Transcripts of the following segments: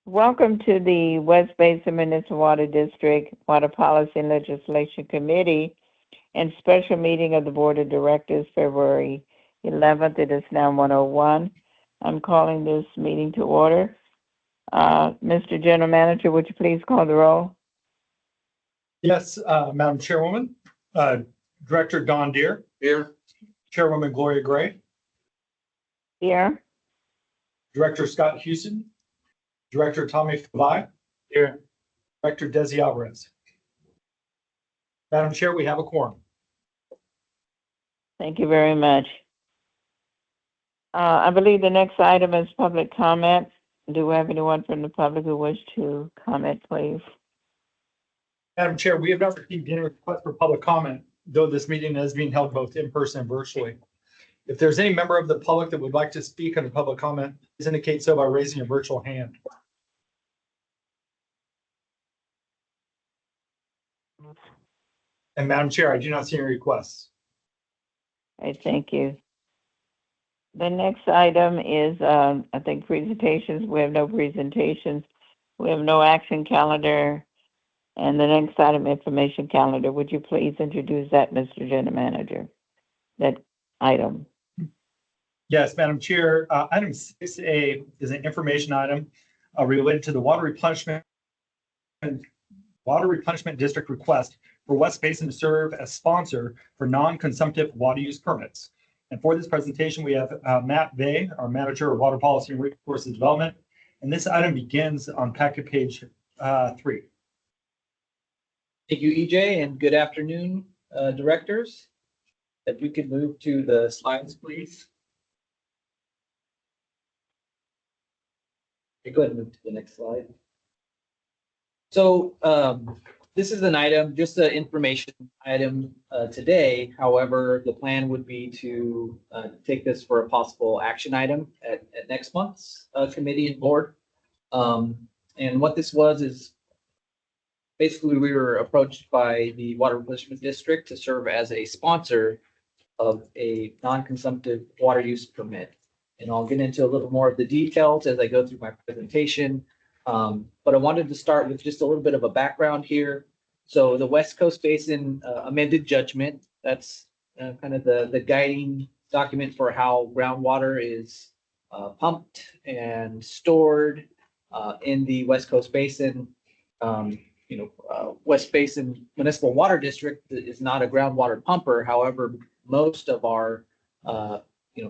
Welcome to the West Basin Municipal Water District Water Policy and Legislation Committee and special meeting of the Board of Directors, February 11th. It is now 1:01. I'm calling this meeting to order. Mr. General Manager, would you please call the roll? Yes, Madam Chairwoman, Director Don Deere. Here. Chairwoman Gloria Gray, Here. Director Scott Houston, Director Tommy Favai. Here. Director Desi Alvarez. Madam Chair, we have a quorum. Thank you very much. I believe the next item is public comment. Do we have anyone from the public who wish to comment, please? Madam Chair, we have not received any request for public comment, though this meeting is being held both in person and virtually. If there's any member of the public that would like to speak under public comment, please indicate so by raising your virtual hand. And Madam Chair, I do not see any requests. Okay, thank you. The next item is, I think, presentations. We have no presentations. We have no action calendar. And the next item, information calendar. Would you please introduce that, Mr. General Manager? That item. Yes, Madam Chair, item 6A is an information item related to the water replenishment district request for West Basin to serve as sponsor for non-consumptive water use permits. And for this presentation, we have Matt Vey, our Manager of Water Policy and Resources Development. And this item begins on packet page 3. Thank you, EJ, and good afternoon, directors. If we could move to the slides, please. Okay, go ahead and move to the next slide. So this is an item, just an information item today. However, the plan would be to take this for a possible action item at next month's committee and board. And what this was is basically we were approached by the Water Replenishment District to serve as a sponsor of a non-consumptive water use permit. And I'll get into a little more of the details as I go through my presentation. But I wanted to start with just a little bit of a background here. So the West Coast Basin amended judgment, that's kind of the guiding document for how groundwater is pumped and stored in the West Coast Basin. West Basin Municipal Water District is not a groundwater pumper. However, most of our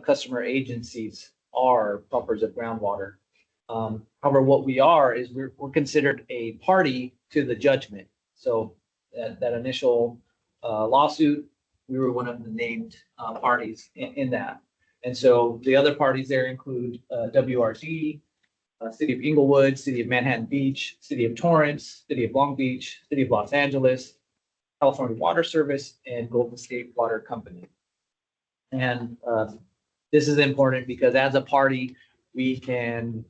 customer agencies are pumpers of groundwater. However, what we are is we're considered a party to the judgment. So that initial lawsuit, we were one of the named parties in that. And so the other parties there include WRD, City of Inglewood, City of Manhattan Beach, City of Torrance, City of Long Beach, City of Los Angeles, California Water Service, and Golden State Water Company. And this is important because as a party, we can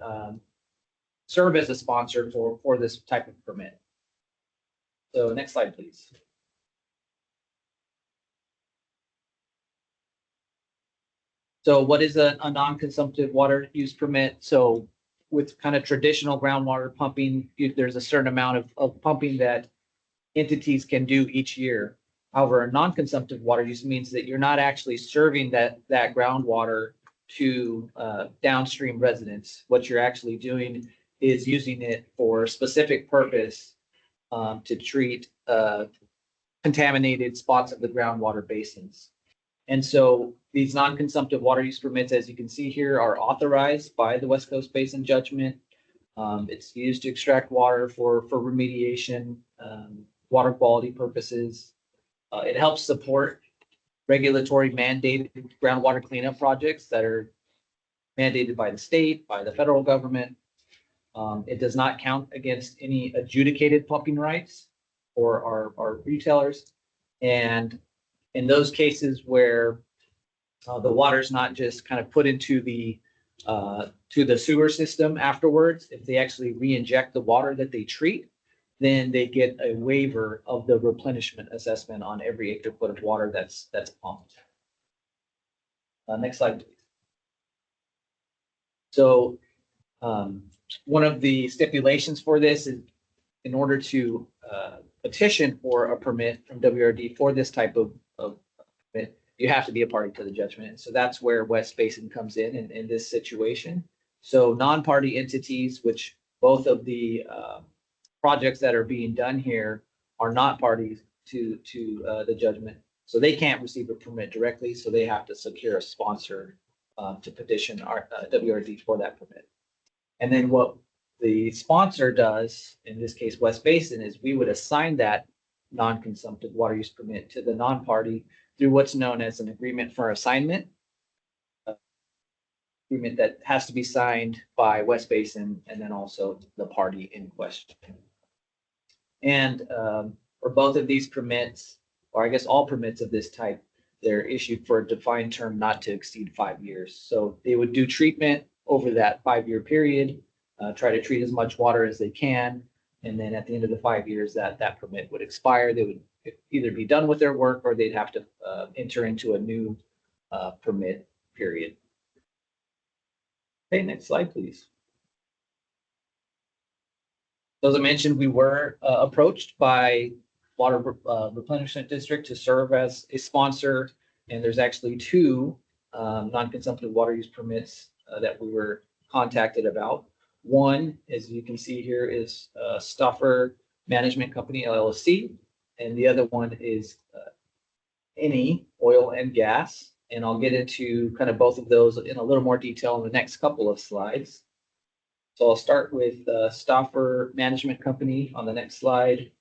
serve as a sponsor for this type of permit. So next slide, please. So what is a non-consumptive water use permit? So with kind of traditional groundwater pumping, there's a certain amount of pumping that entities can do each year. However, a non-consumptive water use means that you're not actually serving that groundwater to downstream residents. What you're actually doing is using it for a specific purpose to treat contaminated spots of the groundwater basins. And so these non-consumptive water use permits, as you can see here, are authorized by the West Coast Basin Judgment. It's used to extract water for remediation, water quality purposes. It helps support regulatory mandated groundwater cleanup projects that are mandated by the state, by the federal government. It does not count against any adjudicated pumping rights for our retailers. And in those cases where the water is not just kind of put into the sewer system afterwards, if they actually re-inject the water that they treat, then they get a waiver of the replenishment assessment on every acre foot of water that's pumped. Next slide, please. So One of the stipulations for this is in order to petition for a permit from WRD for this type of permit, you have to be a party to the judgment. And so that's where West Basin comes in this situation. So non-party entities, which both of the projects that are being done here are not parties to the judgment. So they can't receive a permit directly, so they have to secure a sponsor to petition our WRD for that permit. And then what the sponsor does, in this case West Basin, is we would assign that non-consumptive water use permit to the non-party through what's known as an agreement for assignment. Agreement that has to be signed by West Basin and then also the party in question. And for both of these permits, or I guess all permits of this type, they're issued for a defined term not to exceed 5 years. So they would do treatment over that 5-year period, try to treat as much water as they can. And then at the end of the 5 years, that permit would expire. They would either be done with their work or they'd have to enter into a new permit period. Okay, next slide, please. So as I mentioned, we were approached by Water Replenishment District to serve as a sponsor, and there's actually 2 non-consumptive water use permits that we were contacted about. One, as you can see here, is Stauffer Management Company LLC, and the other one is Eni Oil and Gas. And I'll get into kind of both of those in a little more detail in the next couple of slides. So I'll start with Stauffer Management Company on the next slide.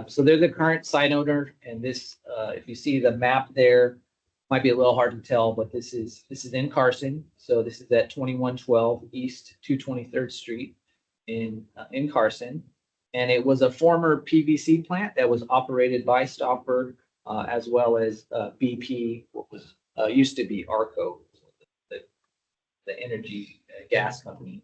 So they're the current site owner, and this, if you see the map there, might be a little hard to tell, but this is in Carson. So this is at 2112 East 223rd Street in Carson, and it was a former PVC plant that was operated by Stauffer, as well as BP, what was used to be ARCO, the energy gas company.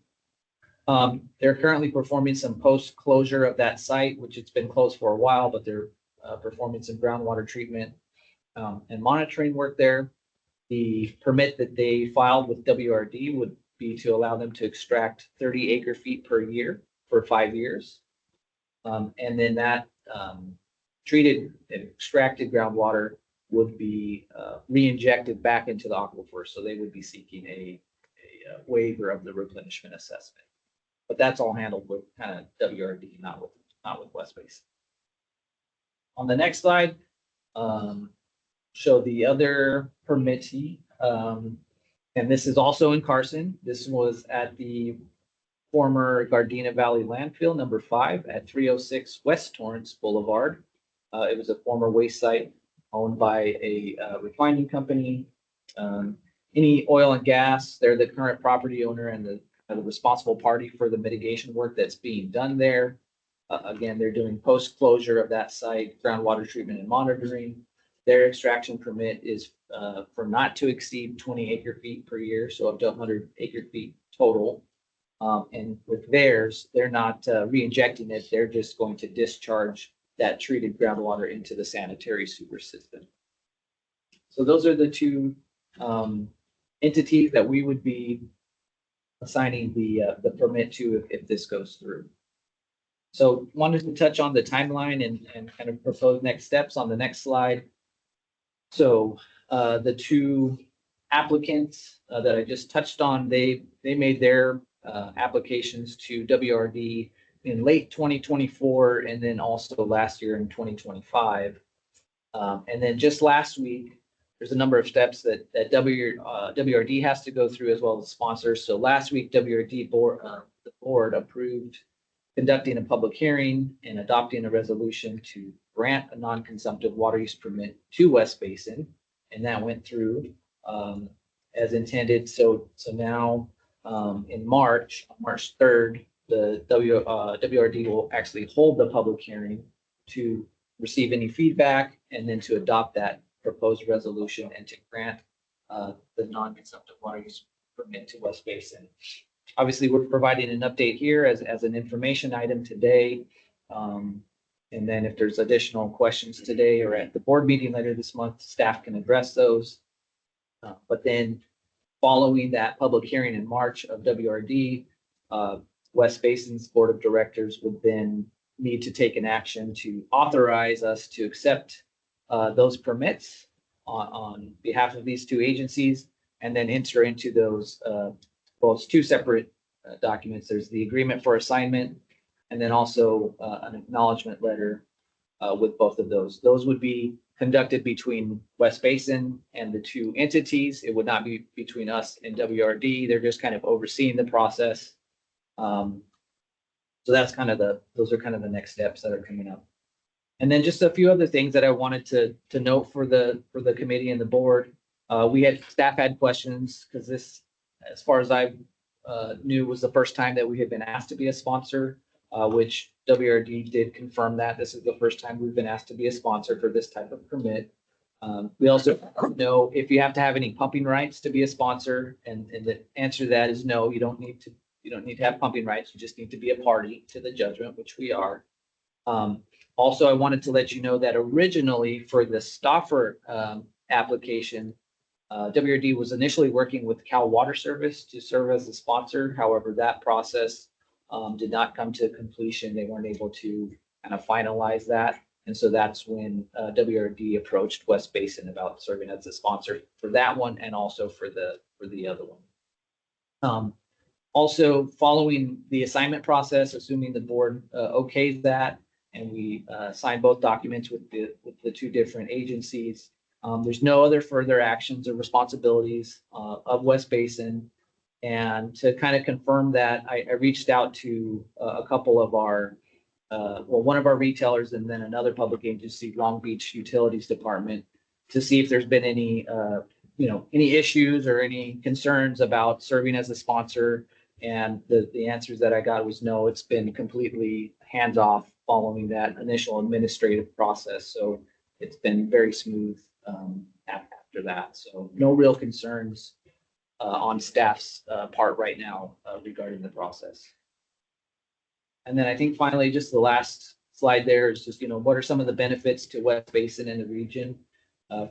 They're currently performing some post-closure of that site, which it's been closed for a while, but they're performing some groundwater treatment and monitoring work there. The permit that they filed with WRD would be to allow them to extract 30 acre-feet per year for 5 years. And then that treated and extracted groundwater would be re-injected back into the aquifer. So they would be seeking a waiver of the replenishment assessment. But that's all handled with kind of WRD, not with West Basin. On the next slide, show the other permittee, and this is also in Carson. This was at the former Gardena Valley landfill, number 5 at 306 West Torrance Boulevard. It was a former waste site owned by a refining company. Eni Oil and Gas, they're the current property owner and the responsible party for the mitigation work that's being done there. Again, they're doing post-closure of that site, groundwater treatment and monitoring. Their extraction permit is for not to exceed 20 acre-feet per year, so up to 100 acre-feet total. And with theirs, they're not re-injecting it. They're just going to discharge that treated groundwater into the sanitary sewer system. So those are the 2 entities that we would be assigning the permit to if this goes through. So wanted to touch on the timeline and kind of propose next steps on the next slide. So the 2 applicants that I just touched on, they made their applications to WRD in late 2024 and then also last year in 2025. And then just last week, there's a number of steps that WRD has to go through as well as sponsors. So last week, WRD board, the board approved conducting a public hearing and adopting a resolution to grant a non-consumptive water use permit to West Basin, and that went through as intended. So now in March 3rd, the WRD will actually hold the public hearing to receive any feedback and then to adopt that proposed resolution and to grant the non-consumptive water use permit to West Basin. Obviously, we're providing an update here as an information item today. And then if there's additional questions today or at the board meeting later this month, staff can address those. But then following that public hearing in March of WRD, West Basin's Board of Directors would then need to take an action to authorize us to accept those permits on behalf of these two agencies, and then enter into those, well, it's two separate documents. There's the agreement for assignment, and then also an acknowledgement letter with both of those. Those would be conducted between West Basin and the two entities. It would not be between us and WRD. They're just kind of overseeing the process. So that's kind of those are kind of the next steps that are coming up. And then just a few other things that I wanted to note for the committee and the board. Staff had questions because this, as far as I knew, was the first time that we had been asked to be a sponsor, which WRD did confirm that this is the first time we've been asked to be a sponsor for this type of permit. We also know if you have to have any pumping rights to be a sponsor, and the answer to that is no, you don't need to have pumping rights. You just need to be a party to the judgment, which we are. Also, I wanted to let you know that originally for the Stauffer application, WRD was initially working with Cal Water Service to serve as a sponsor. However, that process did not come to completion. They weren't able to kind of finalize that. And so that's when WRD approached West Basin about serving as a sponsor for that one and also for the other one. Also, following the assignment process, assuming the board okays that, and we sign both documents with the two different agencies, there's no other further actions or responsibilities of West Basin. And to kind of confirm that, I reached out to a couple of our, one of our retailers and then another public agency, Long Beach Utilities Department, to see if there's been any, any issues or any concerns about serving as a sponsor. And the answers that I got was no, it's been completely hands off following that initial administrative process. So it's been very smooth after that. So no real concerns on staff's part right now regarding the process. And then I think finally, just the last slide there is just, what are some of the benefits to West Basin and the region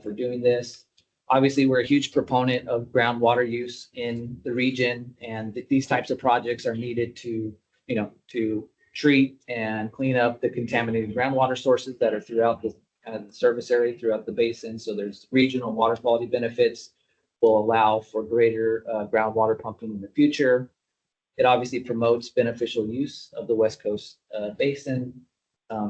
for doing this? Obviously, we're a huge proponent of groundwater use in the region, and these types of projects are needed to treat and clean up the contaminated groundwater sources that are throughout the kind of the service area throughout the basin. So there's regional water quality benefits, will allow for greater groundwater pumping in the future. It obviously promotes beneficial use of the West Coast basin.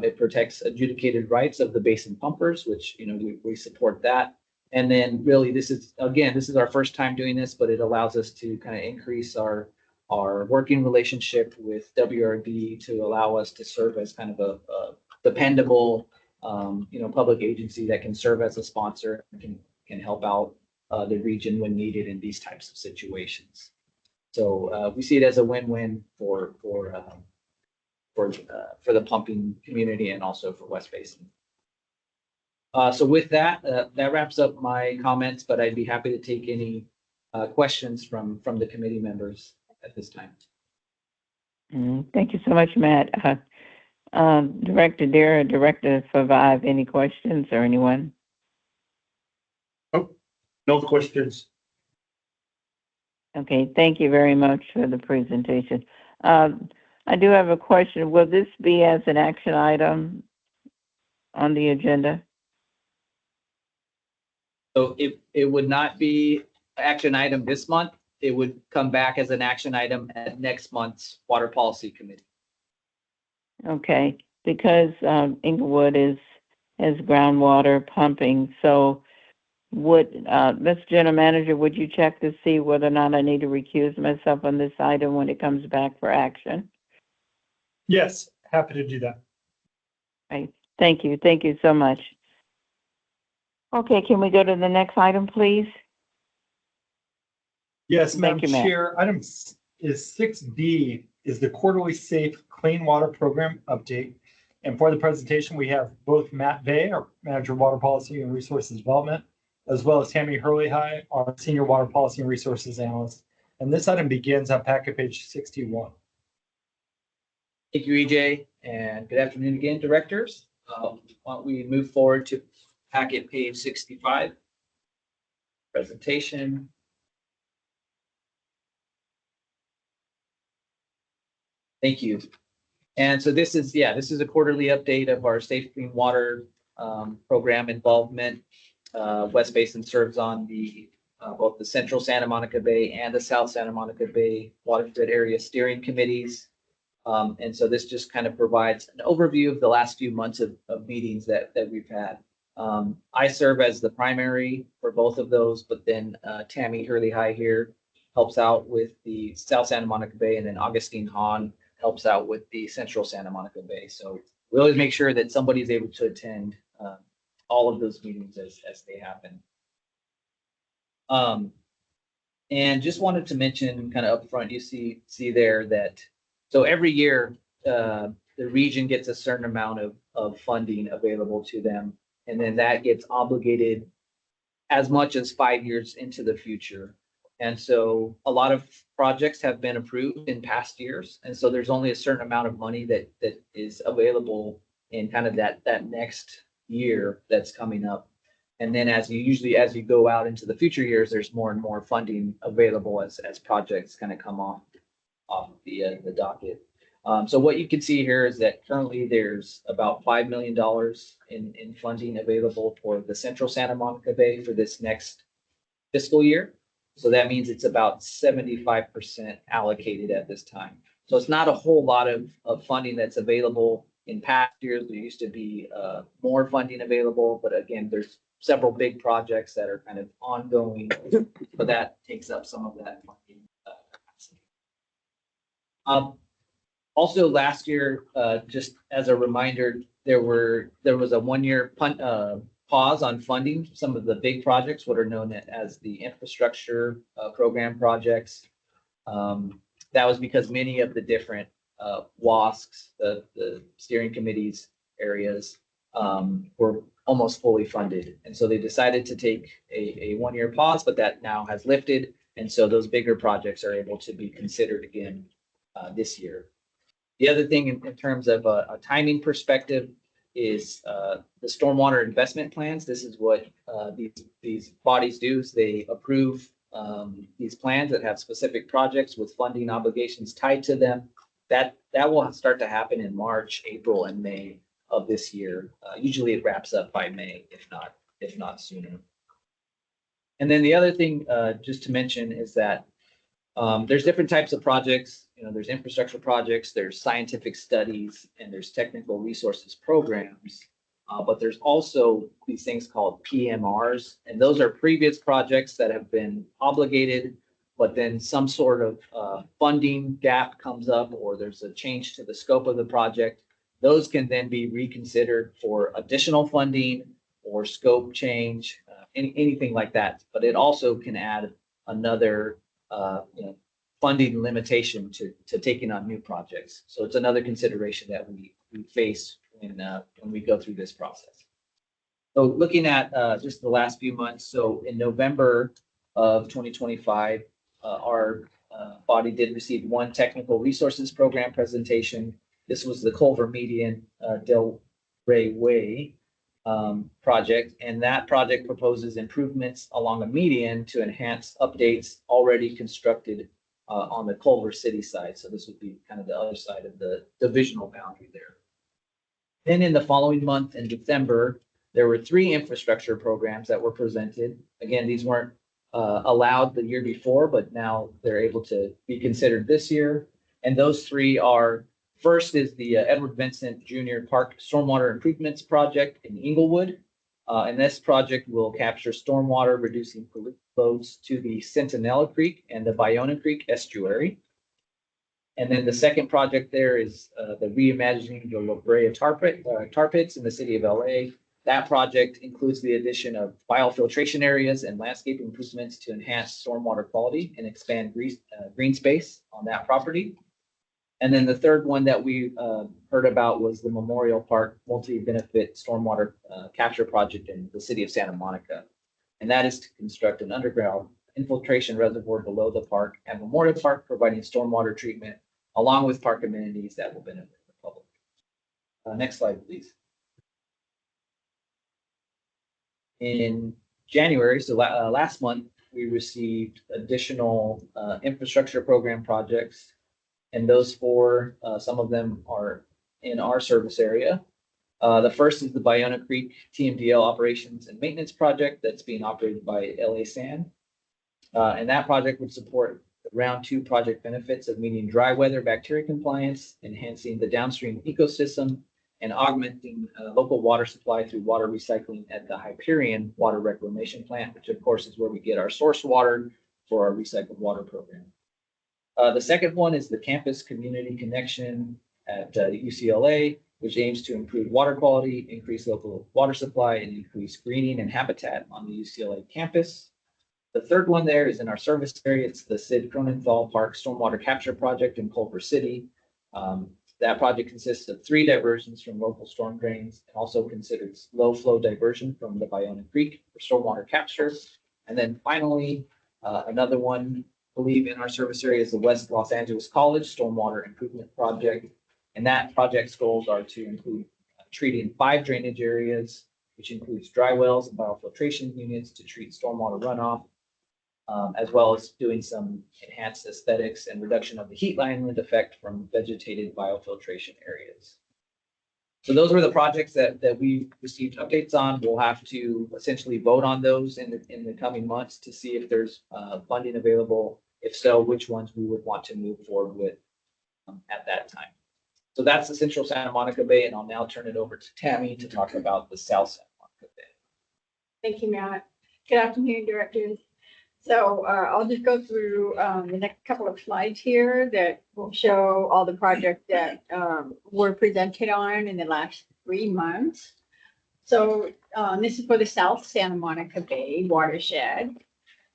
It protects adjudicated rights of the basin pumpers, which we support that. And then really this is our first time doing this, but it allows us to kind of increase our working relationship with WRD to allow us to serve as kind of a dependable public agency that can serve as a sponsor and can help out the region when needed in these types of situations. So we see it as a win-win for the pumping community and also for West Basin. So with that, that wraps up my comments, but I'd be happy to take any questions from the committee members at this time. Thank you so much, Matt. Director Dara, Director Survive, any questions or anyone? Oh, no questions. Okay, thank you very much for the presentation. I do have a question. Will this be as an action item on the agenda? So it would not be action item this month. It would come back as an action item at next month's Water Policy Committee. Okay, because Inglewood has groundwater pumping. So would, Mr. General Manager, would you check to see whether or not I need to recuse myself on this item when it comes back for action? Yes, happy to do that. Right. Thank you. Thank you so much. Okay, can we go to the next item, please? Yes, Thank Madam you, Matt. Chair, item is 6D is the quarterly safe clean water program update. And for the presentation, we have both Matt Vey, our Manager of Water Policy and Resources Development, as well as Tammy Hurley-High, our Senior Water Policy and Resources Analyst. And this item begins on packet page 61. Thank you, EJ, and good afternoon again, directors. Why don't we move forward to packet page 65, presentation. Thank you. And so this is a quarterly update of our Safe Clean Water program involvement. West Basin serves on both the Central Santa Monica Bay and the South Santa Monica Bay Watershed Area Steering Committees. And so this just kind of provides an overview of the last few months of meetings that we've had. I serve as the primary for both of those, but then Tammy Hurley High here helps out with the South Santa Monica Bay, and then Augustine Hahn helps out with the Central Santa Monica Bay. So we always make sure that somebody's able to attend all of those meetings as they happen. And just wanted to mention kind of upfront, you see there that, so every year, the region gets a certain amount of funding available to them. And then that gets obligated as much as 5 years into the future. And so a lot of projects have been approved in past years. And so there's only a certain amount of money that is available in kind of that next year that's coming up. And then as you go out into the future years, there's more and more funding available as projects kind of come off the docket. So what you can see here is that currently there's about $5 million in funding available for the Central Santa Monica Bay for this next fiscal year. So that means it's about 75% allocated at this time. So it's not a whole lot of funding that's available. In past years, there used to be more funding available, but again, there's several big projects that are kind of ongoing, but that takes up some of that funding capacity. Also last year, just as a reminder, there was a 1-year pause on funding some of the big projects, what are known as the infrastructure program projects. That was because many of the different WASCs, the steering committees areas, were almost fully funded. And so they decided to take a 1-year pause, but that now has lifted. And so those bigger projects are able to be considered again this year. The other thing in terms of a timing perspective is the stormwater investment plans. This is what these bodies do, is they approve these plans that have specific projects with funding obligations tied to them. That will start to happen in March, April, and May of this year. Usually it wraps up by May, if not sooner. And then the other thing just to mention is that there's different types of projects. There's infrastructure projects, there's scientific studies, and there's technical resources programs. But there's also these things called PMRs, and those are previous projects that have been obligated, but then some sort of funding gap comes up, or there's a change to the scope of the project. Those can then be reconsidered for additional funding or scope change, anything like that. But it also can add another funding limitation to taking on new projects. So it's another consideration that we face when we go through this process. So looking at just the last few months, so in November of 2025, our body did receive one technical resources program presentation. This was the Culver Median Del Rey Way project, and that project proposes improvements along a median to enhance updates already constructed on the Culver City side. So this would be kind of the other side of the divisional boundary there. Then in the following month, in December, there were 3 infrastructure programs that were presented. Again, these weren't allowed the year before, but now they're able to be considered this year. And those 3 are, first is the Edward Vincent Jr. Park Stormwater Improvements Project in Inglewood. And this project will capture stormwater, reducing pollution loads to the Centinela Creek and the Bayona Creek estuary. And then the second project there is the reimagining the La Brea tar pits in the city of LA. That project includes the addition of biofiltration areas and landscape improvements to enhance stormwater quality and expand green space on that property. And then the third one that we heard about was the Memorial Park Multi-Benefit Stormwater Capture Project in the city of Santa Monica. And that is to construct an underground infiltration reservoir below the park at Memorial Park, providing stormwater treatment along with park amenities that will benefit the public. Next slide, please. In January, so last month, we received additional infrastructure program projects. And those four, some of them are in our service area. The first is the Bayona Creek TMDL Operations and Maintenance Project that's being operated by LA Sand. And that project would support the round 2 project benefits of meeting dry weather bacteria compliance, enhancing the downstream ecosystem, and augmenting local water supply through water recycling at the Hyperion Water Reclamation Plant, which of course is where we get our source water for our recycled water program. The second one is the Campus Community Connection at UCLA, which aims to improve water quality, increase local water supply, and increase greening and habitat on the UCLA campus. The third one there is in our service area. It's the Sid Cronenthal Park Stormwater Capture Project in Culver City. That project consists of 3 diversions from local storm drains and also considers low flow diversion from the Bayona Creek for stormwater capture. And then finally, another one, I believe in our service area, is the West Los Angeles College Stormwater Improvement Project. And that project's goals are to include treating 5 drainage areas, which includes dry wells and biofiltration units to treat stormwater runoff, as well as doing some enhanced aesthetics and reduction of the heat island effect from vegetated biofiltration areas. So those were the projects that we received updates on. We'll have to essentially vote on those in the coming months to see if there's funding available. If so, which ones we would want to move forward with at that time. So that's the Central Santa Monica Bay, and I'll now turn it over to Tammy to talk about the South Santa Monica Bay. Thank you, Matt. Good afternoon, directors. So I'll just go through the next couple of slides here that will show all the projects that were presented on in the last 3 months. So this is for the South Santa Monica Bay watershed.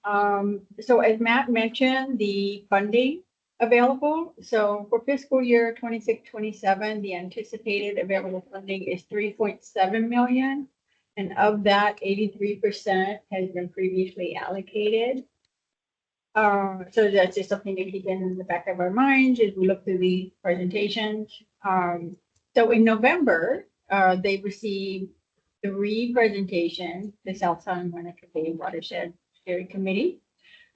So as Matt mentioned, the funding available. So for fiscal year 26-27, the anticipated available funding is $3.7 million. And of that, 83% has been previously allocated. So that's just something to keep in the back of our minds as we look through the presentations. So in November, they received 3 presentations, the South Santa Monica Bay Watershed Steering Committee.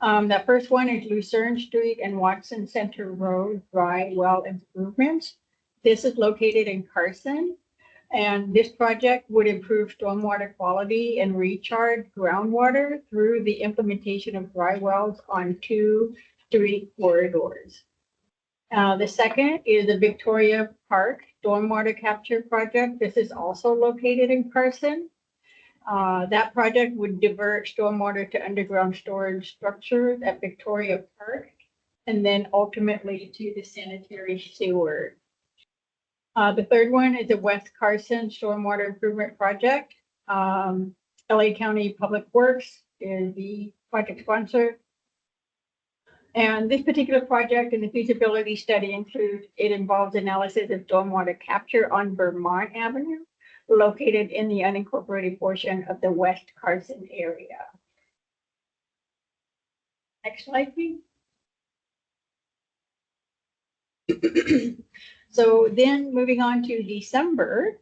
That first one is Lucerne Street and Watson Center Road dry well improvements. This is located in Carson. And this project would improve stormwater quality and recharge groundwater through the implementation of dry wells on 2 street corridors. The second is the Victoria Park Stormwater Capture Project. This is also located in Carson. That project would divert stormwater to underground storage structures at Victoria Park and then ultimately to the sanitary sewer. The third one is the West Carson Stormwater Improvement Project. LA County Public Works is the project sponsor. And this particular project and the feasibility study involves analysis of stormwater capture on Vermont Avenue, located in the unincorporated portion of the West Carson area. Next slide, please. So then moving on to December,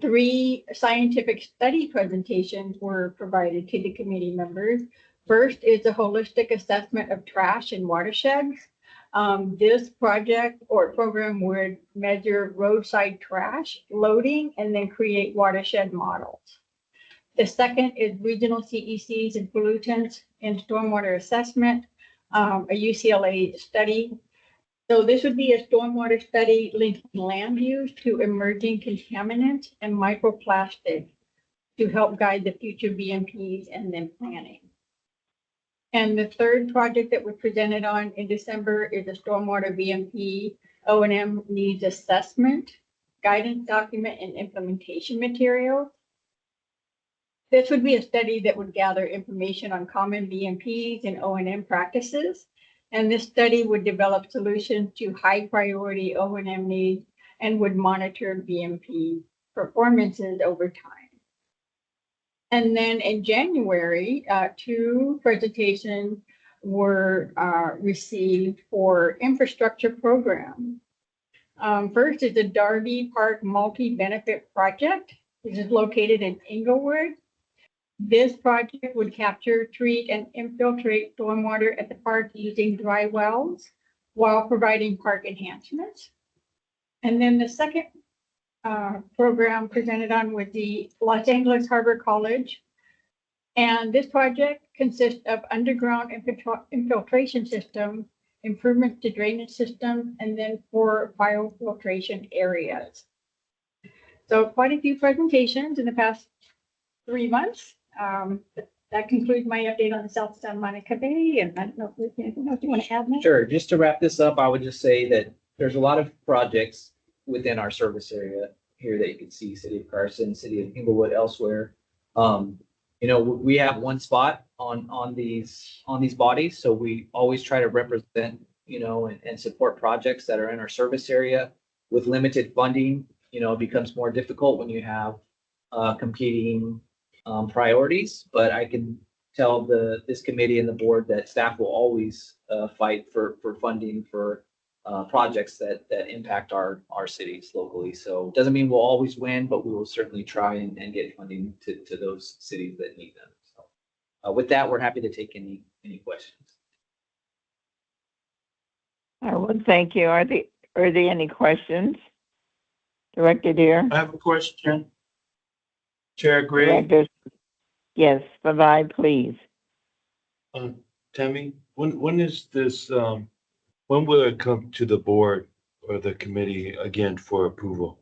3 scientific study presentations were provided to the committee members. First is a holistic assessment of trash in watersheds. This project or program would measure roadside trash loading and then create watershed models. The second is regional CECs and pollutants and stormwater assessment, a UCLA study. So this would be a stormwater study linking land use to emerging contaminants and microplastics to help guide the future BMPs and then planning. And the third project that was presented on in December is a stormwater BMP O&M needs assessment, guidance document, and implementation materials. This would be a study that would gather information on common BMPs and O&M practices. And this study would develop solutions to high priority O&M needs and would monitor BMP performances over time. And then in January, 2 presentations were received for infrastructure program. First is the Darby Park Multi-Benefit Project. This is located in Inglewood. This project would capture, treat, and infiltrate stormwater at the park using dry wells. while providing park enhancements. And then the second program presented on with the Los Angeles Harbor College. And this project consists of underground infiltration system, improvements to drainage system, and then 4 biofiltration areas. So quite a few presentations in the past 3 months. That concludes my update on the South Santa Monica Bay, and I don't know if there's anything else you want to add, Matt? Sure. Just to wrap this up, I would just say that there's a lot of projects within our service area here that you can see: City of Carson, City of Inglewood, elsewhere. We have one spot on these bodies, so we always try to represent, and support projects that are in our service area. With limited funding, it becomes more difficult when you have competing priorities. But I can tell this committee and the board that staff will always fight for funding for projects that impact our cities locally. So it doesn't mean we'll always win, but we will certainly try and get funding to those cities that need them. So with that, we're happy to take any questions. Well, thank you. Are there any questions? Director Deere? I have a question. Chair Gray, Director? Yes, provide, please. Tammy, when is this, when will it come to the board or the committee again for approval?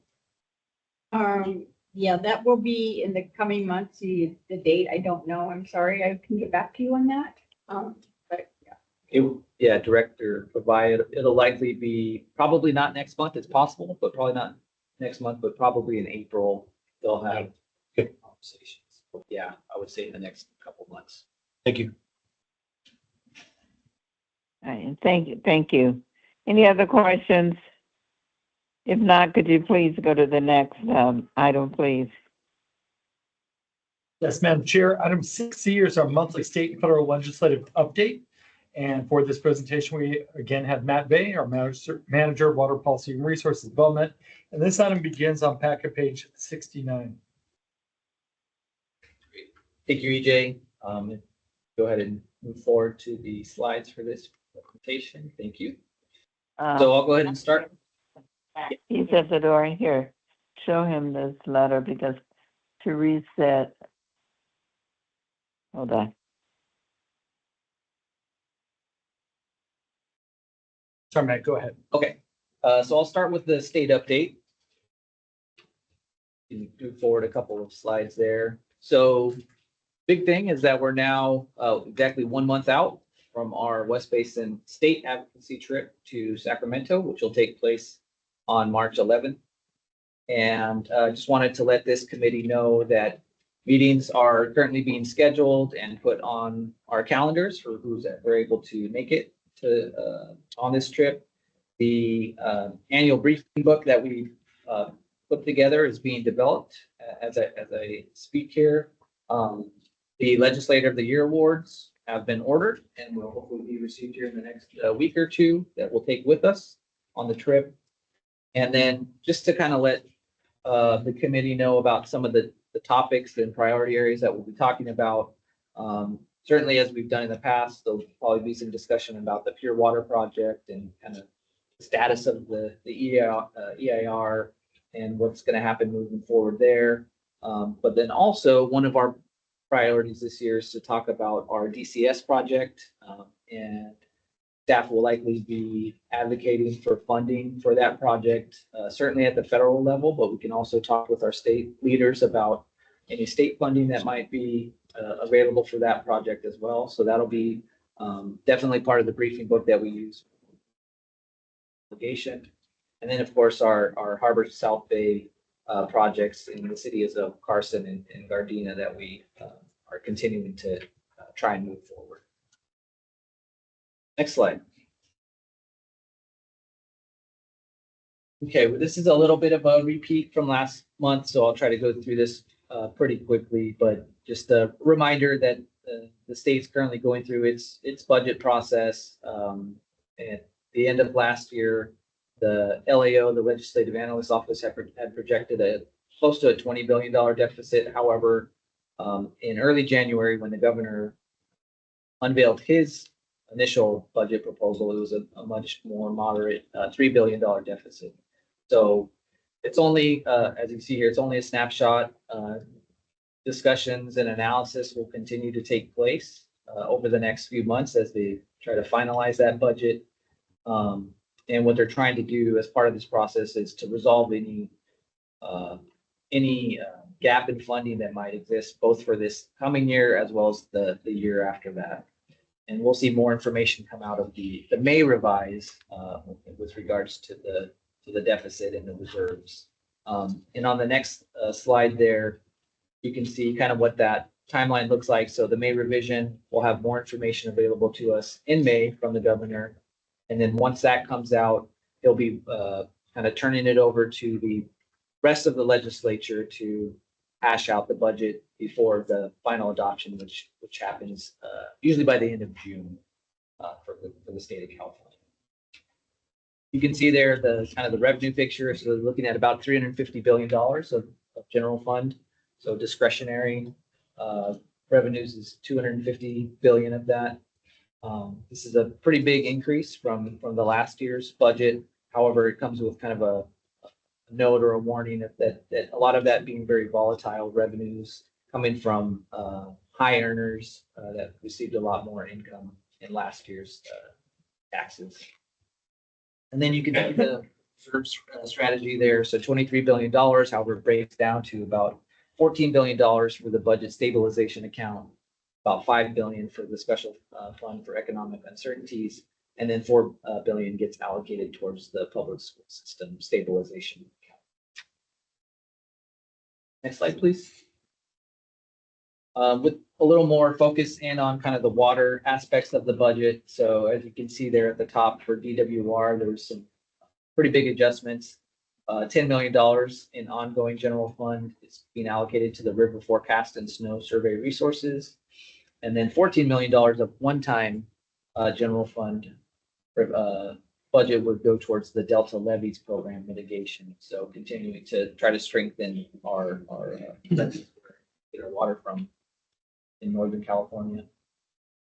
Yeah, that will be in the coming months. The date, I don't know. I'm sorry. I can get back to you on that. But yeah. Director Provide, it'll likely be probably not next month. It's possible, but probably not next month, but probably in April, they'll have conversations. Yeah, I would say in the next couple months. Thank you. All right, thank you. Any other questions? If not, could you please go to the next item, please? Yes, Madam Chair. Item 6C is our monthly state and federal legislative update. And for this presentation, we again have Matt Bay, our manager of water policy and resources development. And this item begins on packet page 69. Thank you, EJ. Go ahead and move forward to the slides for this presentation. Thank you. So I'll go ahead and start. He's at the door. Here, show him this letter because to reset. Hold on. Sorry, Matt, go ahead. Okay, so I'll start with the state update. You can move forward a couple of slides there. So big thing is that we're now exactly 1 month out from our West Basin State Advocacy trip to Sacramento, which will take place on March 11th. And just wanted to let this committee know that meetings are currently being scheduled and put on our calendars for who's ever able to make it to on this trip. The annual briefing book that we put together is being developed as I speak here. The Legislator of the Year awards have been ordered and will hopefully be received here in the next week or two that we'll take with us on the trip. And then just to kind of let the committee know about some of the topics and priority areas that we'll be talking about. Certainly, as we've done in the past, there'll probably be some discussion about the Pure Water Project and kind of the status of the EIR and what's going to happen moving forward there. But then also one of our priorities this year is to talk about our DCS project, and staff will likely be advocating for funding for that project, certainly at the federal level, but we can also talk with our state leaders about any state funding that might be available for that project as well. So that'll be definitely part of the briefing book that we use. And then, of course, our Harbor South Bay projects in the cities of Carson and Gardena that we are continuing to try and move forward. Next slide. Okay, well, this is a little bit of a repeat from last month, so I'll try to go through this pretty quickly, but just a reminder that the state's currently going through its budget process. At the end of last year, the LAO, the Legislative Analyst Office, had projected close to a $20 billion deficit. However, in early January, when the governor unveiled his initial budget proposal, it was a much more moderate, $3 billion deficit. So it's only, as you see here, it's only a snapshot. Discussions and analysis will continue to take place over the next few months as they try to finalize that budget. And what they're trying to do as part of this process is to resolve any gap in funding that might exist, both for this coming year as well as the year after that. And we'll see more information come out of the May revise with regards to the deficit and the reserves. And on the next slide there, you can see kind of what that timeline looks like. So the May revision will have more information available to us in May from the governor. And then once that comes out, he'll be kind of turning it over to the rest of the legislature to hash out the budget before the final adoption, which happens usually by the end of June for the state of California. You can see there the kind of the revenue picture. So looking at about $350 billion of general fund. So discretionary revenues is 250 billion of that. This is a pretty big increase from the last year's budget. However, it comes with kind of a note or a warning that a lot of that being very volatile revenues coming from high earners that received a lot more income in last year's taxes. And then you can see the reserve strategy there. So $23 billion, however, it breaks down to about $14 billion for the budget stabilization account, about $5 billion for the special fund for economic uncertainties, and then $4 billion gets allocated towards the public school system stabilization account. Next slide, please. With a little more focus in on kind of the water aspects of the budget. So as you can see there at the top for DWR, there was some pretty big adjustments. $10 million in ongoing general fund is being allocated to the river forecast and snow survey resources. And then $14 million of one-time general fund budget would go towards the Delta levees program mitigation. So continuing to try to strengthen our get our water from in Northern California.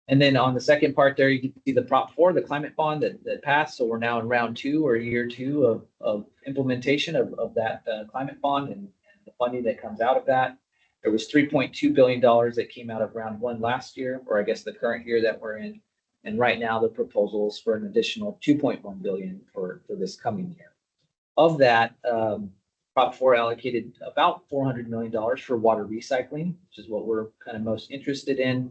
And then on the second part there, you can see the Prop 4, the climate bond that passed. So we're now in round 2 or year 2 of implementation of that climate bond and the funding that comes out of that. There was $3.2 billion that came out of round 1 last year, or I guess the current year that we're in. And right now the proposal is for an additional $2.1 billion for this coming year. Of that, Prop 4 allocated about $400 million for water recycling, which is what we're kind of most interested in.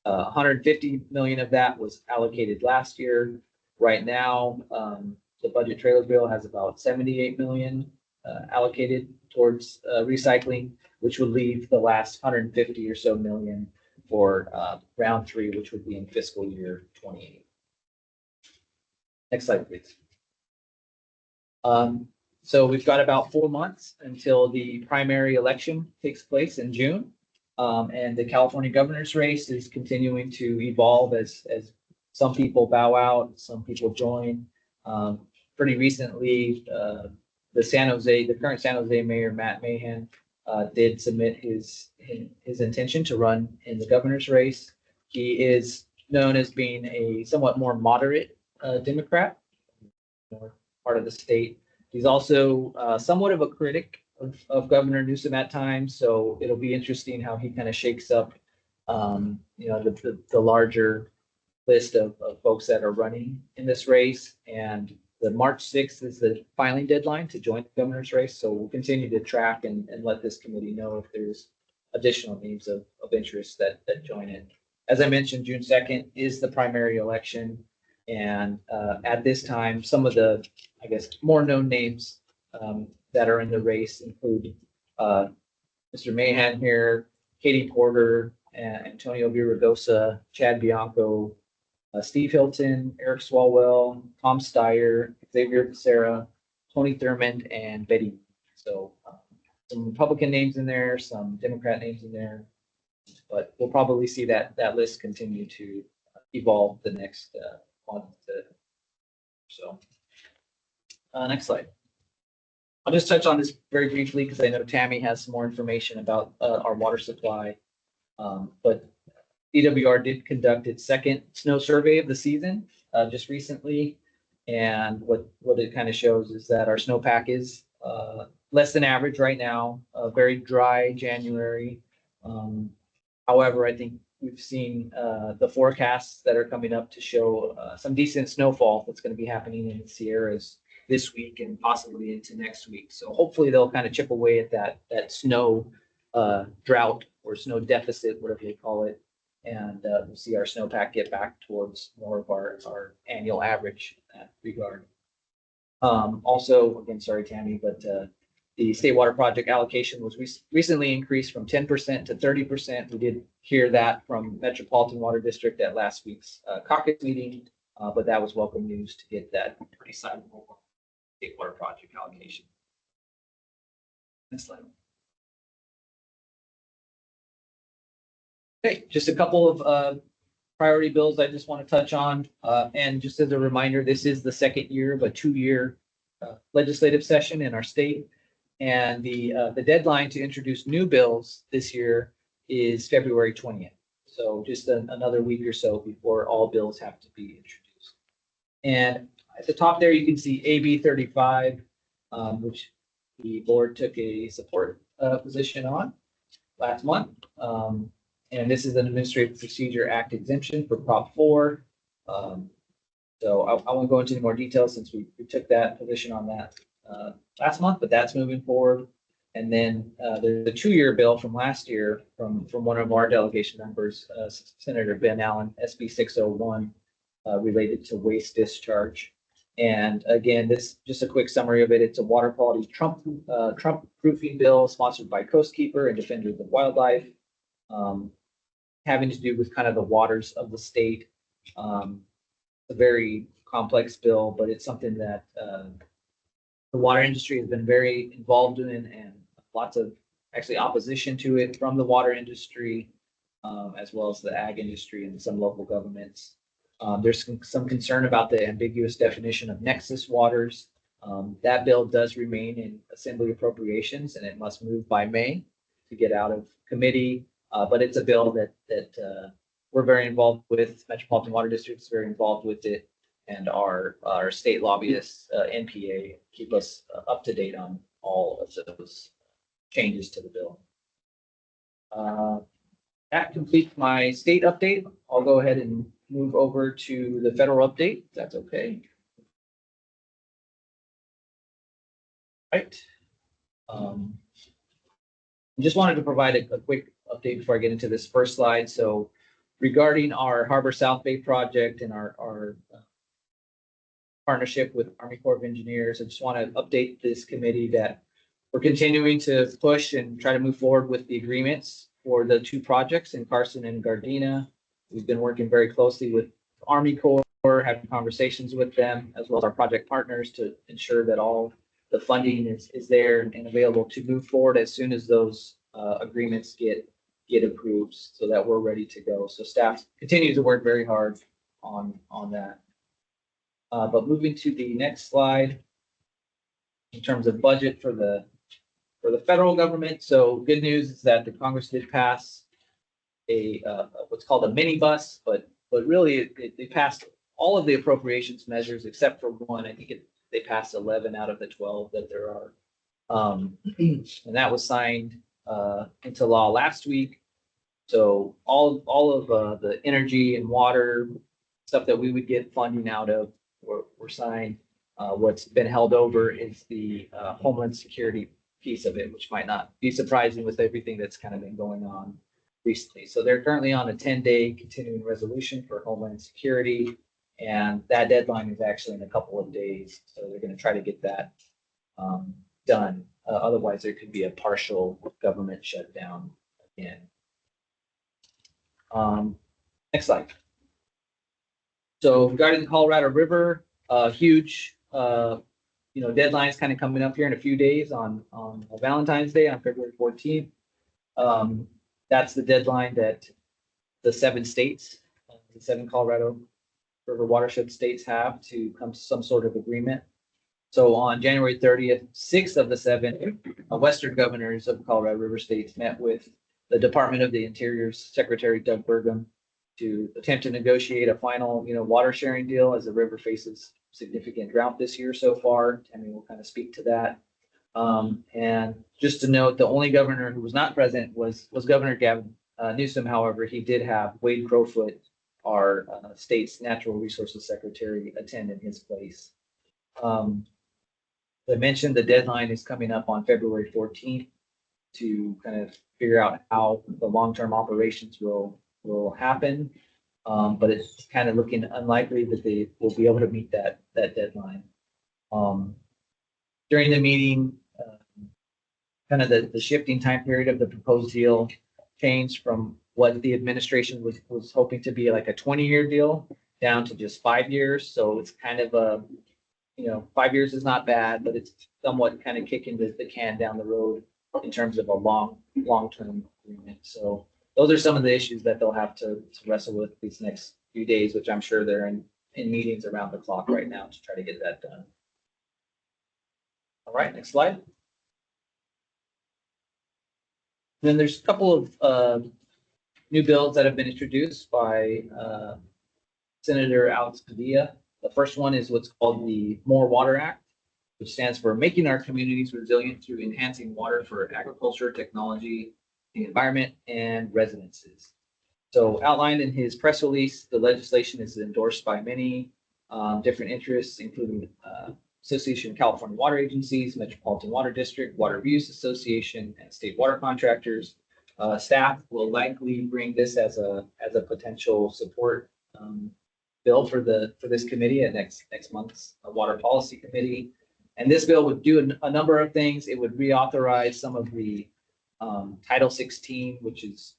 150 million of that was allocated last year. Right now, the budget trailer bill has about 78 million allocated towards recycling, which would leave the last 150 or so million for round 3, which would be in fiscal year 28. Next slide, please. So we've got about 4 months until the primary election takes place in June. And the California governor's race is continuing to evolve as some people bow out, some people join. Pretty recently, the current San Jose mayor, Matt Mahan, did submit his intention to run in the governor's race. He is known as being a somewhat more moderate Democrat, part of the state. He's also somewhat of a critic of Governor Newsom at times, so it'll be interesting how he kind of shakes up, the larger list of folks that are running in this race. And the March 6th is the filing deadline to join the governor's race, so we'll continue to track and let this committee know if there's additional names of interest that join it. As I mentioned, June 2nd is the primary election, and at this time, some of the, I guess, more known names that are in the race include Mr. Mahan here, Katie Porter, Antonio Villaraigosa, Chad Bianco, Steve Hilton, Eric Swalwell, Tom Steyer, Xavier Becerra, Tony Thurmond, and Betty. So some Republican names in there, some Democrat names in there, but we'll probably see that list continue to evolve the next month. Next slide. I'll just touch on this very briefly because I know Tammy has some more information about our water supply. But DWR did conduct its second snow survey of the season just recently. And what it kind of shows is that our snowpack is less than average right now, a very dry January. However, I think we've seen the forecasts that are coming up to show some decent snowfall that's going to be happening in the Sierras this week and possibly into next week. So hopefully they'll kind of chip away at that snow drought or snow deficit, whatever they call it. And we'll see our snowpack get back towards more of our annual average in that regard. Also, again, sorry, Tammy, but the State Water Project allocation was recently increased from 10% to 30%. We did hear that from Metropolitan Water District at last week's caucus meeting, but that was welcome news to get that pretty sizable State Water Project allocation. Next slide. Okay, just a couple of priority bills I just want to touch on. And just as a reminder, this is the second year of a 2-year legislative session in our state. And the deadline to introduce new bills this year is February 20th. So just another week or so before all bills have to be introduced. And at the top there, you can see AB 35, which the board took a support position on last month. And this is an Administrative Procedure Act exemption for Prop 4. So I won't go into any more details since we took that position on that last month, but that's moving forward. And then there's a 2-year bill from last year from one of our delegation members, Senator Ben Allen, SB 601, related to waste discharge. And again, this just a quick summary of it. It's a water quality Trump proofing bill sponsored by Coastkeeper and Defenders of Wildlife, having to do with kind of the waters of the state. A very complex bill, but it's something that the water industry has been very involved in, and lots of actually opposition to it from the water industry, as well as the ag industry and some local governments. There's some concern about the ambiguous definition of nexus waters. That bill does remain in Assembly Appropriations, and it must move by May to get out of committee. But it's a bill that we're very involved with. Metropolitan Water District is very involved with it, and our state lobbyists, NPA, keep us up to date on all of those changes to the bill. That completes my state update. I'll go ahead and move over to the federal update, if that's okay. Right. Just wanted to provide a quick update before I get into this first slide. So regarding our Harbor South Bay project and our partnership with Army Corps of Engineers, I just want to update this committee that we're continuing to push and try to move forward with the agreements for the 2 projects in Carson and Gardena. We've been working very closely with Army Corps, having conversations with them, as well as our project partners, to ensure that all the funding is there and available to move forward as soon as those agreements get approved, so that we're ready to go. So staff continues to work very hard on that. But moving to the next slide, in terms of budget for the federal government. So good news is that the Congress did pass a what's called a mini bus, but really they passed all of the appropriations measures except for one. I think they passed 11 out of the 12 that there are, and that was signed into law last week. So all of the energy and water stuff that we would get funding out of were signed. What's been held over is the Homeland Security piece of it, which might not be surprising with everything that's kind of been going on recently. So they're currently on a 10-day continuing resolution for Homeland Security, and that deadline is actually in a couple of days. So they're going to try to get that done. Otherwise, there could be a partial government shutdown again. Next slide. So regarding the Colorado River, huge deadlines kind of coming up here in a few days on Valentine's Day on February 14th. That's the deadline that the 7 states, the 7 Colorado River watershed states have to come to some sort of agreement. So on January 30th, 6 of the 7 Western governors of Colorado River states met with the Department of the Interior's Secretary Doug Burgum to attempt to negotiate a final, water sharing deal as the river faces significant drought this year so far. Tammy will kind of speak to that. And just to note, the only governor who was not present was Governor Gavin Newsom. However, he did have Wade Crowfoot, our state's natural resources secretary, attend in his place. I mentioned the deadline is coming up on February 14th to kind of figure out how the long-term operations will happen. But it's kind of looking unlikely that they will be able to meet that deadline. During the meeting, kind of the shifting time period of the proposed deal changed from what the administration was hoping to be like a 20-year deal down to just 5 years. So it's kind of a, 5 years is not bad, but it's somewhat kind of kicking the can down the road in terms of a long-term agreement. So those are some of the issues that they'll have to wrestle with these next few days, which I'm sure they're in meetings around the clock right now to try to get that done. All right, next slide. Then there's a couple of new bills that have been introduced by Senator Alex Padilla. The first one is what's called the More Water Act, which stands for Making Our Communities Resilient Through Enhancing Water for Agriculture, Technology, the Environment, and Residences. So outlined in his press release, the legislation is endorsed by many different interests, including Association of California Water Agencies, Metropolitan Water District, Water Abuse Association, and state water contractors. Staff will likely bring this as a potential support bill for this committee at next month's Water Policy Committee. And this bill would do a number of things. It would reauthorize some of the Title 16, which is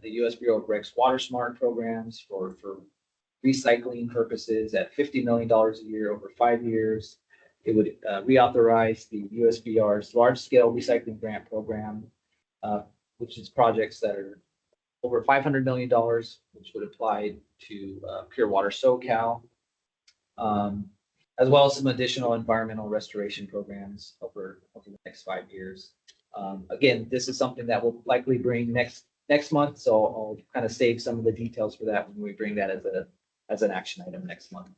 the U.S. Bureau of Recs Water Smart programs for recycling purposes at $50 million a year over 5 years. It would reauthorize the USBR's large-scale recycling grant program, which is projects that are over $500 million, which would apply to Pure Water SoCal, as well as some additional environmental restoration programs over the next 5 years. Again, this is something that we'll likely bring next month, so I'll kind of save some of the details for that when we bring that as an action item next month.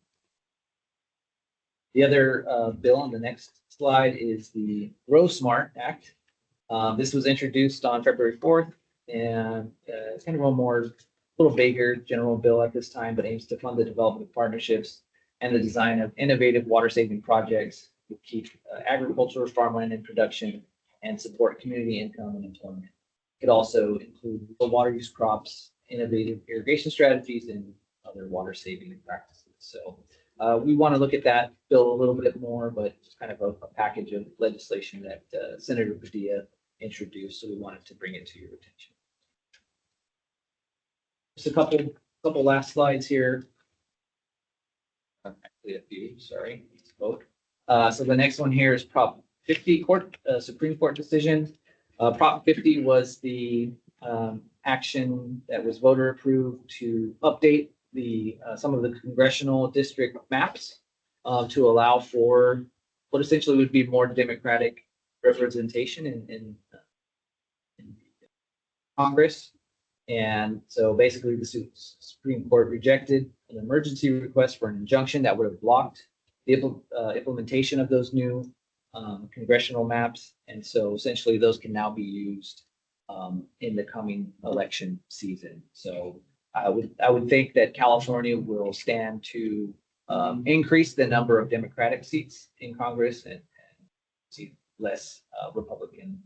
The other bill on the next slide is the Grow Smart Act. This was introduced on February 4th, and it's kind of a little vaguer general bill at this time, but aims to fund the development of partnerships and the design of innovative water-saving projects to keep agriculture, farmland in production, and support community income and employment. It could also include water use crops, innovative irrigation strategies, and other water-saving practices. So we want to look at that bill a little bit more, but it's kind of a package of legislation that Senator Padilla introduced, so we wanted to bring it to your attention. Just a couple last slides here. Actually, a few. Sorry. Vote. So the next one here is Prop 50 Supreme Court decision. Prop 50 was the action that was voter approved to update some of the congressional district maps to allow for what essentially would be more democratic representation in Congress. And so basically the Supreme Court rejected an emergency request for an injunction that would have blocked the implementation of those new congressional maps. And so essentially those can now be used in the coming election season. So I would think that California will stand to increase the number of Democratic seats in Congress and see less Republican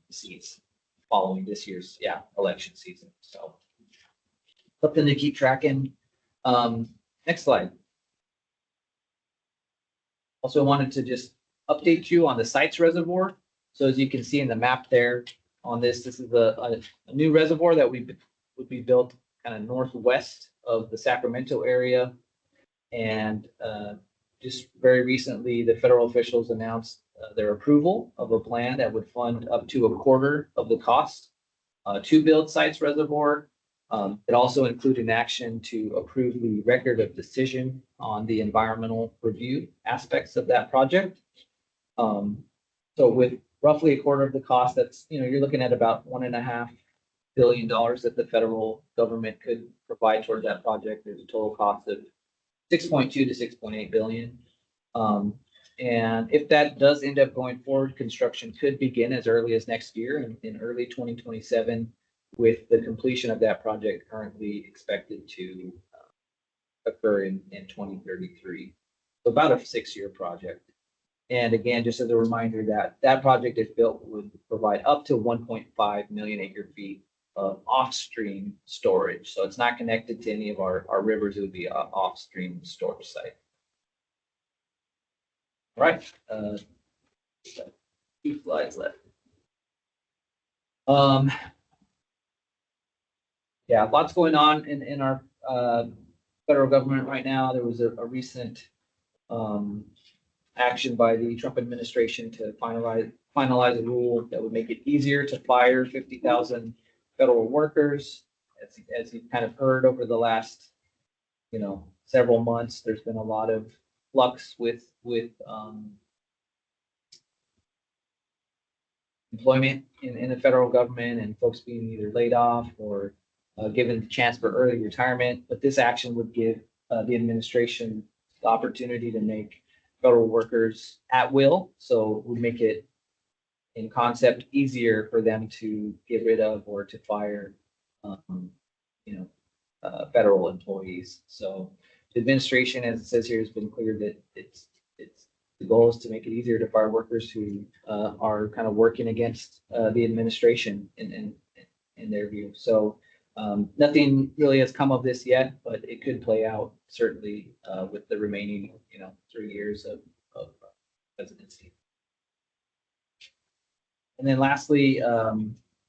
seats following this year's election season. So something to keep tracking. Next slide. Also wanted to just update you on the Sites Reservoir. So as you can see in the map there on this is a new reservoir that would be built kind of northwest of the Sacramento area. And just very recently, the federal officials announced their approval of a plan that would fund up to a quarter of the cost to build Sites Reservoir. It also included an action to approve the record of decision on the environmental review aspects of that project. So with roughly a quarter of the cost, that's, you're looking at about $1.5 billion that the federal government could applied towards that project. There's a total cost of 6.2 to 6.8 billion. And if that does end up going forward, construction could begin as early as next year in early 2027, with the completion of that project currently expected to occur in 2033. So about a 6-year project. And again, just as a reminder, that project, if built, would provide up to 1.5 million acre feet of off-stream storage. So it's not connected to any of our rivers. It would be an off-stream storage site. All right. 2 slides left. Yeah, lots going on in our federal government right now. There was a recent action by the Trump administration to finalize a rule that would make it easier to fire 50,000 federal workers. As you've kind of heard over the last, several months, there's been a lot of flux with employment in the federal government, and folks being either laid off or given the chance for early retirement. But this action would give the administration the opportunity to make federal workers at will. So it would make it, in concept, easier for them to get rid of or to fire, federal employees. So the administration, as it says here, has been clear that it's the goal is to make it easier to fire workers who are kind of working against the administration in their view. So nothing really has come of this yet, but it could play out certainly with the remaining, 3 years of presidency. And then lastly,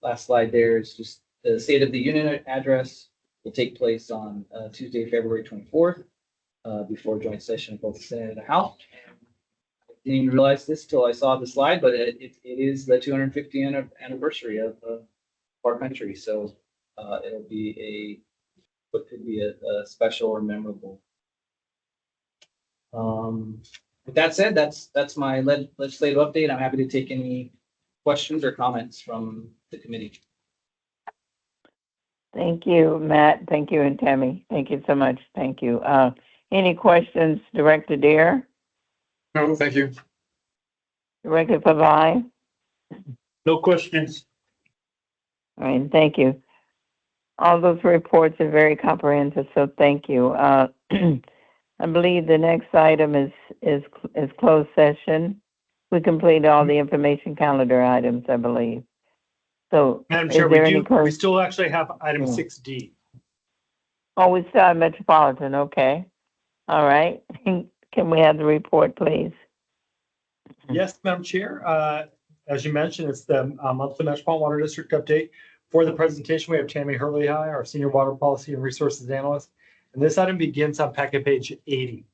last slide there is just the State of the Union address will take place on Tuesday, February 24th, before joint session of both the Senate and the House. I didn't even realize this till I saw the slide, but it is the 250th anniversary of our country. So it'll be what could be a special or memorable. With that said, that's my legislative update. I'm happy to take any questions or comments from the committee. Thank you, Matt. Thank you, and Tammy. Thank you so much. Thank you. Any questions, Director Dare? No, thank you. Director Pavai? No questions. All right, thank you. All those reports are very comprehensive, so thank you. I believe the next item is closed session. We completed all the information calendar items, I believe. So, Madam is Chair, there we any do, close? we still actually have item Yeah. 6D. Oh, we still have Metropolitan, okay. All right. Can we have the report, please? Yes, Madam Chair. As you mentioned, it's the monthly Metropolitan Water District update. For the presentation, we have Tammy Hurley, our Senior Water Policy and Resources Analyst. And this item begins on packet page 80.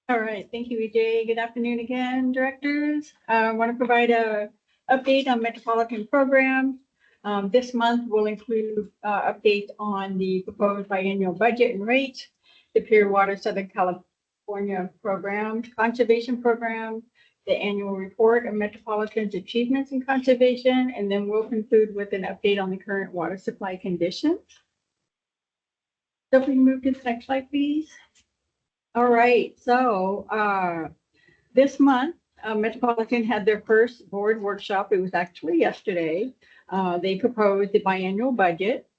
All right, thank you, EJ. Good afternoon again, directors. I want to provide a update on Metropolitan program. This month will include updates on the proposed biennial budget and rate, the Pure Water Southern California program, conservation program, the annual report of Metropolitan's achievements in conservation, and then we'll conclude with an update on the current water supply conditions. So if we move to the next slide, please. All right, so this month, Metropolitan had their first board workshop. It was actually yesterday. They proposed the biannual budget.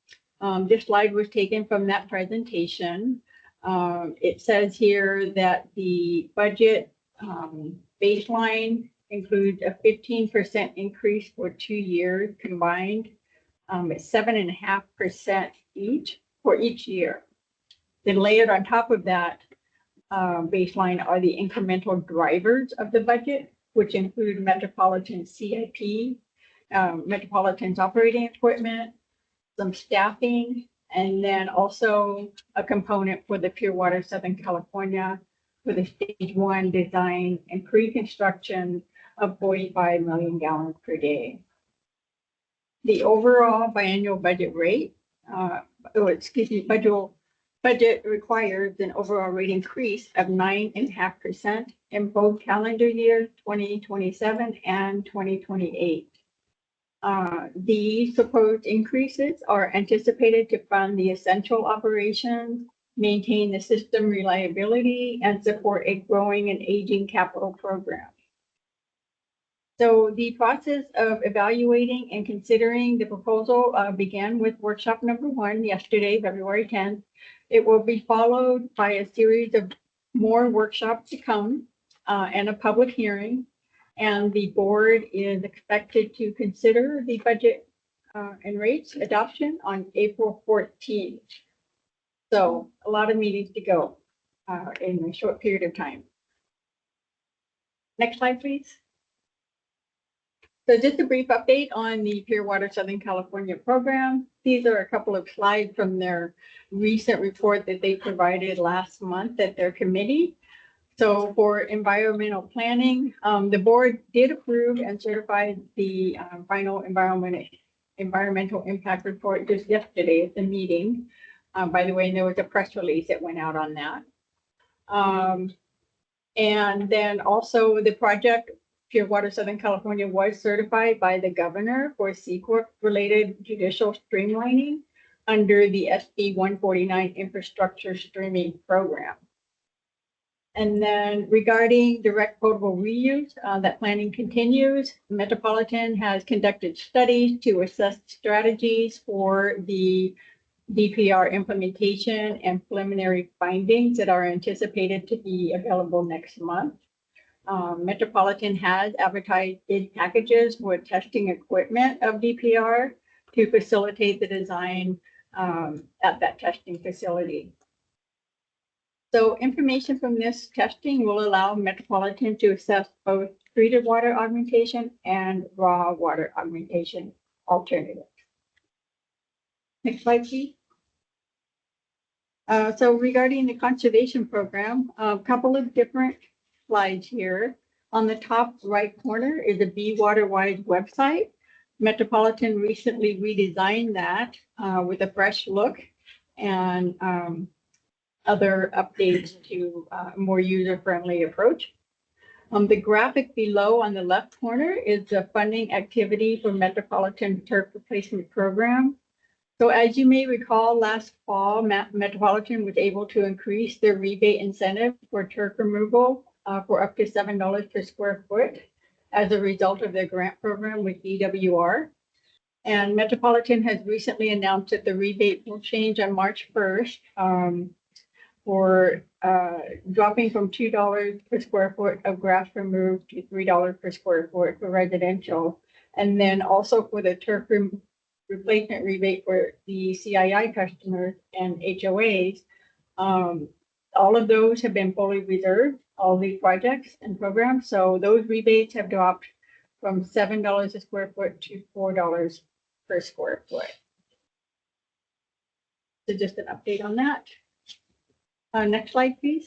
This slide was taken from that presentation. It says here that the budget baseline includes a 15% increase for 2 years combined. It's 7.5% each for each year. Then layered on top of that baseline are the incremental drivers of the budget, which include Metropolitan CIP, Metropolitan's operating equipment, some staffing, and then also a component for the Pure Water Southern California for the stage 1 design and pre-construction of 45 million gallons per day. The overall biannual budget rate, budget requires an overall rate increase of 9.5% in both calendar years 2027 and 2028. The proposed increases are anticipated to fund the essential operations, maintain the system reliability, and support a growing and aging capital program. So the process of evaluating and considering the proposal began with workshop number 1 yesterday, February 10th. It will be followed by a series of more workshops to come and a public hearing. And the board is expected to consider the budget and rates adoption on April 14th. So a lot of meetings to go in a short period of time. Next slide, please. So just a brief update on the Pure Water Southern California program. These are a couple of slides from their recent report that they provided last month at their committee. So for environmental planning, the board did approve and certify the final environmental impact report just yesterday at the meeting. By the way, there was a press release that went out on that. And then also the project Pure Water Southern California was certified by the governor for C-Corp related judicial streamlining under the SB 149 infrastructure streaming program. And then regarding direct potable reuse, that planning continues. Metropolitan has conducted studies to assess strategies for the DPR implementation and preliminary findings that are anticipated to be available next month. Metropolitan has advertised bid packages for testing equipment of DPR to facilitate the design at that testing facility. So information from this testing will allow Metropolitan to assess both treated water augmentation and raw water augmentation alternatives. Next slide, please. So regarding the conservation program, a couple of different slides here. On the top right corner is a Be Water Wise website. Metropolitan recently redesigned that with a fresh look and other updates to a more user-friendly approach. The graphic below on the left corner is the funding activity for Metropolitan turf replacement program. So as you may recall, last fall, Metropolitan was able to increase their rebate incentive for turf removal for up to $7 per square foot as a result of their grant program with DWR. And Metropolitan has recently announced that the rebate will change on March 1st for dropping from $2 per square foot of grass removed to $3 per square foot for residential. And then also for the turf replacement rebate for the CII customers and HOAs. All of those have been fully reserved, all the projects and programs. So those rebates have dropped from $7 a square foot to $4 per square foot. So just an update on that. Next slide, please.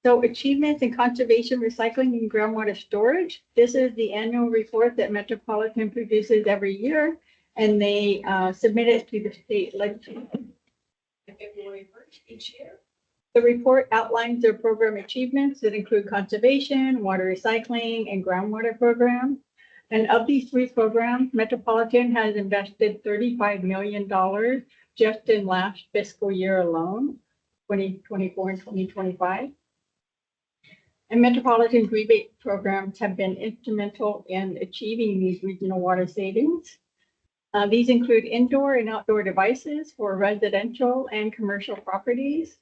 So achievements in conservation, recycling, and groundwater storage. This is the annual report that Metropolitan produces every year, and they submit it to the state legislature February 1st each year. The report outlines their program achievements that include conservation, water recycling, and groundwater programs. And of these 3 programs, Metropolitan has invested $35 million just in last fiscal year alone, 2024 and 2025. And Metropolitan's rebate programs have been instrumental in achieving these regional water savings. These include indoor and outdoor devices for residential and commercial properties.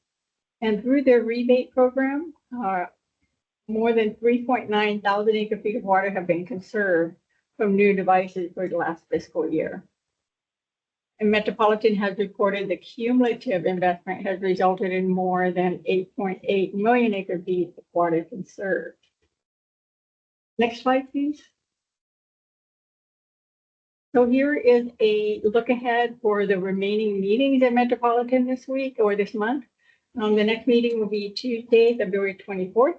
And through their rebate program, more than 3.9 thousand acre feet of water have been conserved from new devices for the last fiscal year. And Metropolitan has reported the cumulative investment has resulted in more than 8.8 million acre feet of water conserved. Next slide, please. So here is a look ahead for the remaining meetings at Metropolitan this week or this month. The next meeting will be Tuesday, February 24th.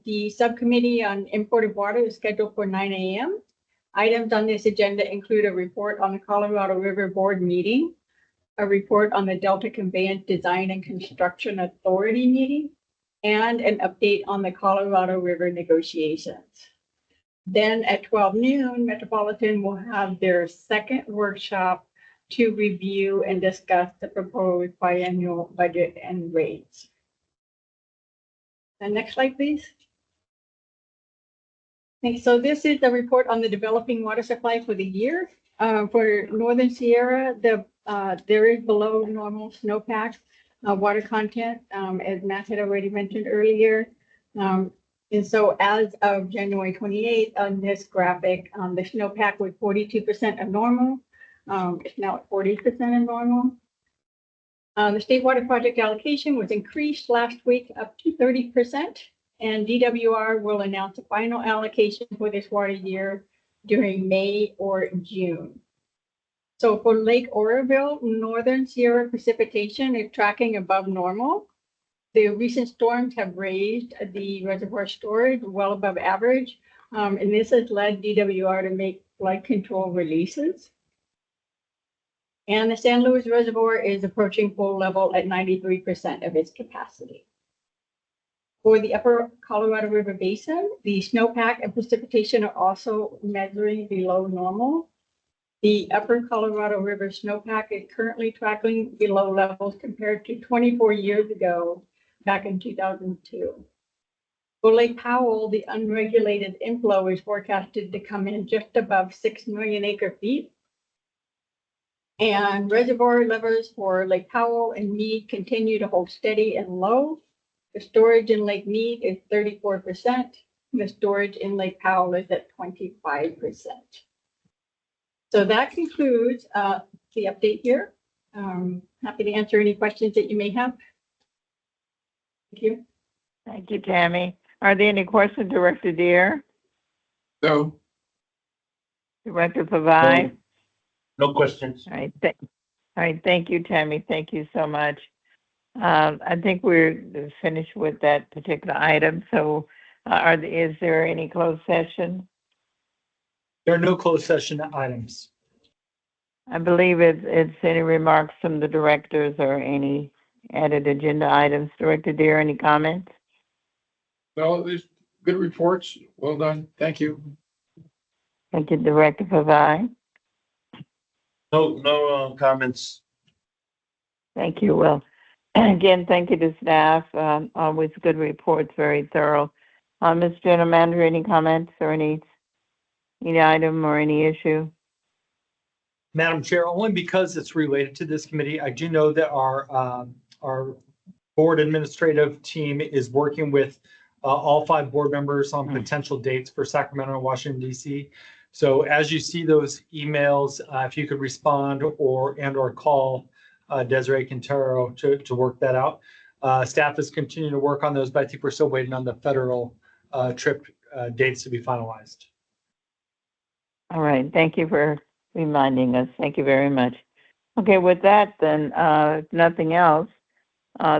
The subcommittee on imported water is scheduled for 9 a.m. Items on this agenda include a report on the Colorado River Board meeting, a report on the Delta Conveyance Design and Construction Authority meeting, and an update on the Colorado River negotiations. Then at 12 noon, Metropolitan will have their second workshop to review and discuss the proposed biennial budget and rates. And next slide, please. Okay, so this is the report on the developing water supply for the year. For Northern Sierra, there is below normal snowpack water content, as Matt had already mentioned earlier. And so as of January 28th on this graphic, the snowpack was 42% of normal. It's now at 40% of normal. The state water project allocation was increased last week up to 30%, and DWR will announce the final allocation for this water year during May or June. So for Lake Oroville, Northern Sierra precipitation is tracking above normal. The recent storms have raised the reservoir storage well above average, and this has led DWR to make flood control releases. And the San Luis Reservoir is approaching full level at 93% of its capacity. For the upper Colorado River Basin, the snowpack and precipitation are also measuring below normal. The upper Colorado River snowpack is currently tracking below levels compared to 24 years ago, back in 2002. For Lake Powell, the unregulated inflow is forecasted to come in just above 6 million acre feet. And reservoir levels for Lake Powell and Mead continue to hold steady and low. The storage in Lake Mead is 34%. The storage in Lake Powell is at 25%. So that concludes the update here. Happy to answer any questions that you may have. Thank you. Thank you, Tammy. Are there any questions, Director Deere? No. Director Pavai? No questions. All right, thank you, Tammy. Thank you so much. I think we're finished with that particular item. So is there any closed session? There are no closed session items. I believe it's any remarks from the directors or any added agenda items. Director Deere, any comments? No, there's good reports. Well done. Thank you. Thank you, Director Pavai. No comments. Thank you, Will. Again, thank you to staff. Always good reports, very thorough. Ms. General Manager, any comments or any item or any issue? Madam Chair, only because it's related to this committee, I do know that our board administrative team is working with all 5 board members on potential dates for Sacramento and Washington, D.C. So as you see those emails, if you could respond or call Desiree Quintero to work that out. Staff is continuing to work on those, but I think we're still waiting on the federal trip dates to be finalized. All right. Thank you for reminding us. Thank you very much. Okay, with that, then, if nothing else,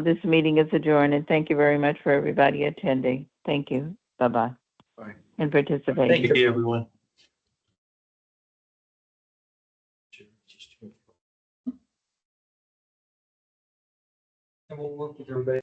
this meeting is adjourned, and thank you very much for everybody attending. Thank you. Bye-bye. Bye. And participating. Thank you. Thank you, everyone. And we'll work with everybody.